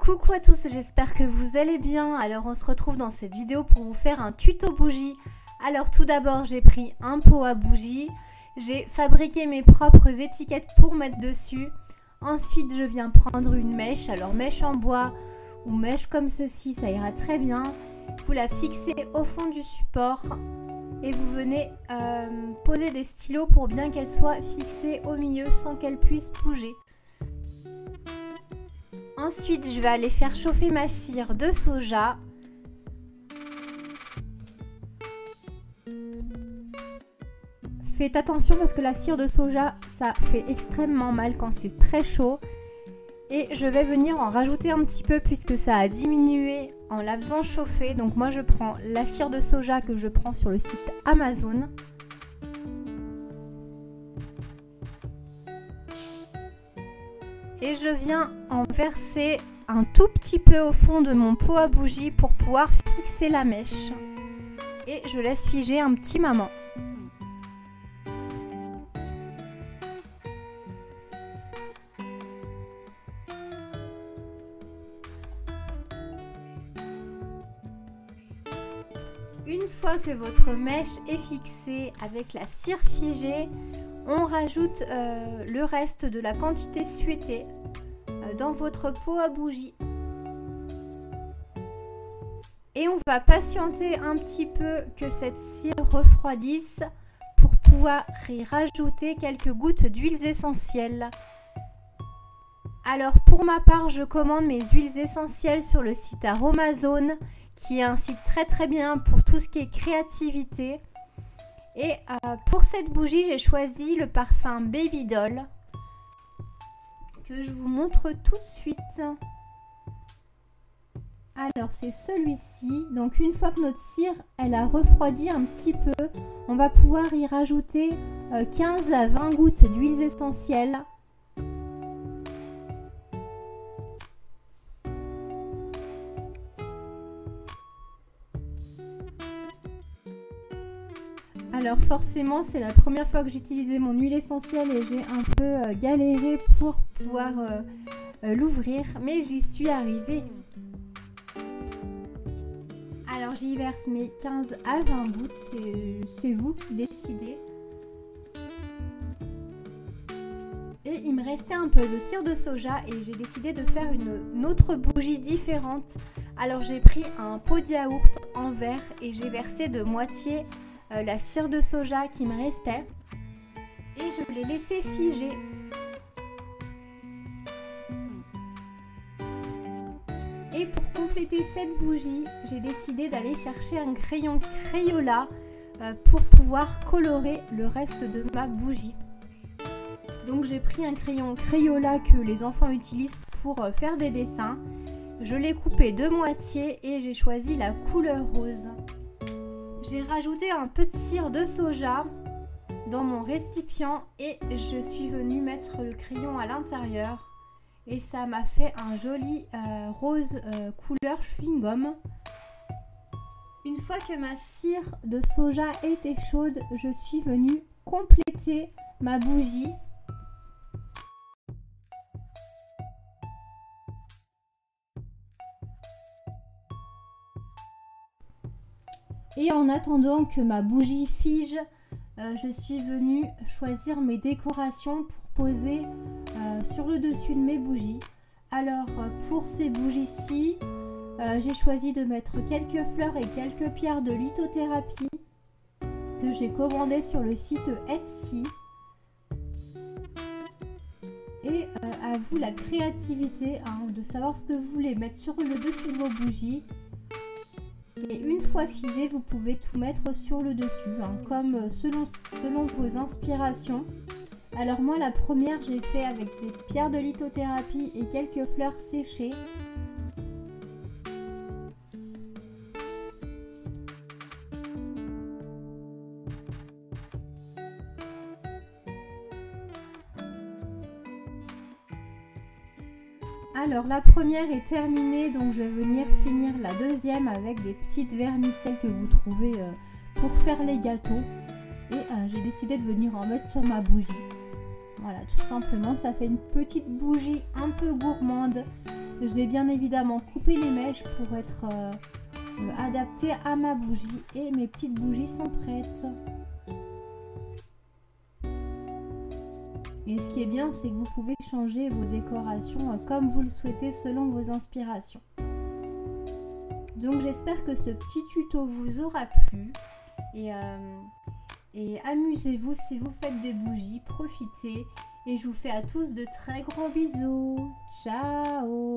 Coucou à tous, j'espère que vous allez bien. Alors on se retrouve dans cette vidéo pour vous faire un tuto bougie. Alors tout d'abord j'ai pris un pot à bougies, j'ai fabriqué mes propres étiquettes pour mettre dessus. Ensuite je viens prendre une mèche, alors mèche en bois ou mèche comme ceci, ça ira très bien. Vous la fixez au fond du support et vous venez poser des stylos pour bien qu'elle soit fixée au milieu sans qu'elle puisse bouger. Ensuite, je vais aller faire chauffer ma cire de soja. Faites attention parce que la cire de soja, ça fait extrêmement mal quand c'est très chaud. Et je vais venir en rajouter un petit peu puisque ça a diminué en la faisant chauffer. Donc moi, je prends la cire de soja que je prends sur le site Amazon. Et je viens en verser un tout petit peu au fond de mon pot à bougie pour pouvoir fixer la mèche. Et je laisse figer un petit moment. Une fois que votre mèche est fixée avec la cire figée, on rajoute le reste de la quantité souhaitée dans votre pot à bougie. Et on va patienter un petit peu que cette cire refroidisse pour pouvoir y rajouter quelques gouttes d'huiles essentielles. Alors pour ma part, je commande mes huiles essentielles sur le site Aromazone, qui est un site très bien pour tout ce qui est créativité. Et pour cette bougie, j'ai choisi le parfum Baby Doll que je vous montre tout de suite. Alors c'est celui-ci. Donc une fois que notre cire elle a refroidi un petit peu, on va pouvoir y rajouter 15 à 20 gouttes d'huiles essentielles. Alors forcément c'est la première fois que j'utilisais mon huile essentielle et j'ai un peu galéré pour pouvoir l'ouvrir, mais j'y suis arrivée. Alors j'y verse mes 15 à 20 gouttes, c'est vous qui décidez. Et il me restait un peu de cire de soja et j'ai décidé de faire une autre bougie différente. Alors j'ai pris un pot de yaourt en verre et j'ai versé de moitié la cire de soja qui me restait et je l'ai laissé figer. Et pour compléter cette bougie, j'ai décidé d'aller chercher un crayon Crayola pour pouvoir colorer le reste de ma bougie. Donc j'ai pris un crayon Crayola que les enfants utilisent pour faire des dessins. Je l'ai coupé de moitié et j'ai choisi la couleur rose. J'ai rajouté un peu de cire de soja dans mon récipient et je suis venue mettre le crayon à l'intérieur. Et ça m'a fait un joli rose couleur chewing-gum. Une fois que ma cire de soja était chaude, je suis venue compléter ma bougie. Et en attendant que ma bougie fige, je suis venue choisir mes décorations pour poser sur le dessus de mes bougies. Alors pour ces bougies-ci, j'ai choisi de mettre quelques fleurs et quelques pierres de lithothérapie que j'ai commandées sur le site Etsy. Et à vous la créativité de savoir ce que vous voulez mettre sur le dessus de vos bougies. Et une fois figé, vous pouvez tout mettre sur le dessus, comme selon vos inspirations. Alors moi, la première, j'ai fait avec des pierres de lithothérapie et quelques fleurs séchées. Alors la première est terminée, donc je vais venir finir la deuxième avec des petites vermicelles que vous trouvez pour faire les gâteaux. Et j'ai décidé de venir en mettre sur ma bougie. Voilà, tout simplement, ça fait une petite bougie un peu gourmande J'ai bien évidemment coupé les mèches pour être adaptées à ma bougie et mes petites bougies sont prêtes. Et ce qui est bien, c'est que vous pouvez changer vos décorations comme vous le souhaitez selon vos inspirations. Donc j'espère que ce petit tuto vous aura plu et amusez-vous si vous faites des bougies, profitez et je vous fais à tous de très gros bisous. Ciao!